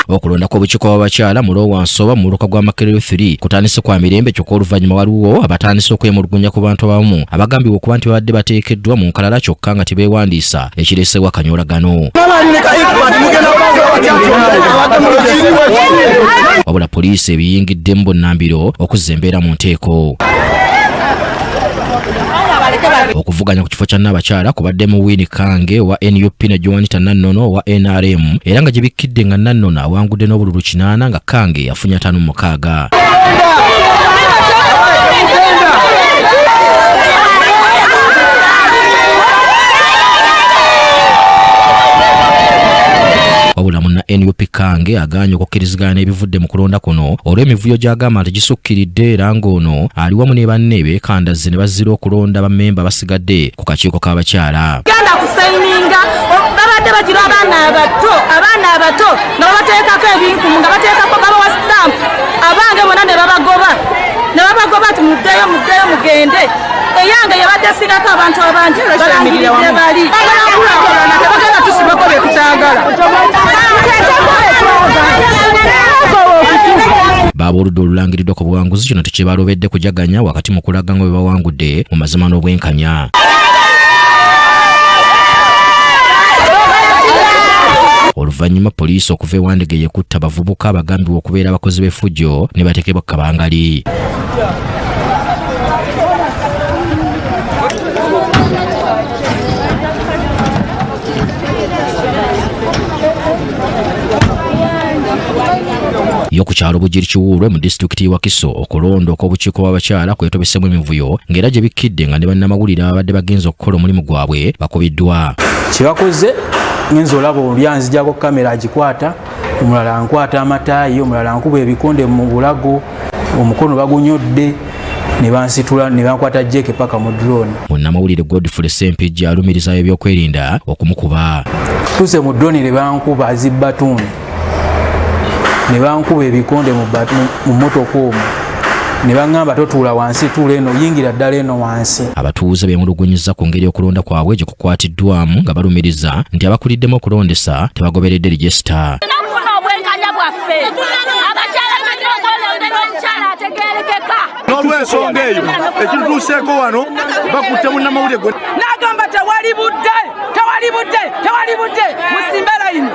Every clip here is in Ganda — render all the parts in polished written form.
Okulonda kw'obukiiko bw'abakyala mu Lowansoba mu luka gwa Makerere 3 kutandise kwa mirembe kyokka oluvannyuma waliwo abatandise okwemulugunya ku bantu abamu abagambibwa okuba nti babadde bateekeddwa mu nkalala kyokka nga tebeewandiisa ekireeseewo akanyolagano. Wabula poliisi ebiyingiddemu bonnambiro okuzza embeera mu nteeko. Okuvuganya ku kifo kya Nnabakyala kubaddemu Winnie Kange wa NUP ne Joanita Nannono wa NRM era nga gibikkidde nga Nannono awangudde n'obululu 8 nga Kange yafunye 5-6. Wabula munna NUP Kange agaanye okukkiriziganya n'ebivudde mu kulonda kuno olw'emivuyo gy'agamba nti gisukkiridde era ng'ono ali wamu ne banne beekandazze ne bazzira okulonda bammemba basigadde ku kakiiko k'abakyala. Genda kusayininga babadde bagira abaana abato nga babateekako ebinkumu nga bateekako babawa stamp abange bonna ne babagoba ati muddeyo mugende eyange yabadde singako abantu abangi balangiridde bali tebagenda tusibako byetutagala. Baaba oludda olulangiriddwa ku buwanguzi kino tekibalobedde kujaganya wakati mu kulaga nga bwe bawangudde mu mazima n'obwenkanya. Oluvannyuma poliisi okuva ewandegeya ekutta abavubuka abagambibwa okubeera abakozi b'effujjo ne bateekebwa ku kabangali. Yo ku kyalo Bugiri Kiwuulwe mu disitulikiti y'e Wakiso okulonda okw'obukiiko bw'abakyala kwetobesemu emivuyo ng'era gye bikkidde nga ne bannamawulire abadde bagenza okukola omulimu gwabwe bakubiddwa. Kyebakoze ngenza olaba olyanzijako kamera agikwata, omulala ankwata amataayi, omulala ankuba ebikonde mu bulago, omukono bagunyodde ne bansitula ne bankwata jeke paka mu drone. Munnamawulire Godfrey Sempijja alumiriza ebyokwerinda okumukuba. Tuse mu drone ne bankuba azibbatuni ne bankuba ebikonde mu motoka omwo ne baŋŋamba totuula wansi tuula eno yingira ddala eno wansi. Abatuuze beemulugunyizza ku ngeri y'okulonda kwabwe gye kukwatiddwamu nga balumiriza nti abakuliddemu okulondesa tebagoberedde regisita. N'olw'ensonga eyo ekitutuuseeko wano bakutte munnamawulire gwe n'agamba tewali budde musimbe layini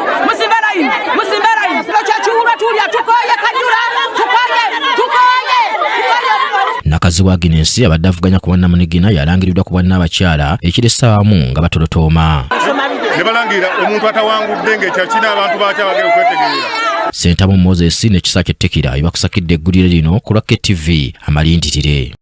kyakiwulwa tulya tukoye kajula tukoye. Nakazi wa Guinness abadde avuganya ku bannamunigina yalangiriddwa ku bwannabakyala ekiresa abamu nga batolotooma. Ne balangira omuntu atawangudde ng'ekyakina abantu bakyabagera okwetegerera. Sentamu Moses n'ekisa ky'ettekira ebakusakidde eggulire lino ku Lwake TV amalinditire.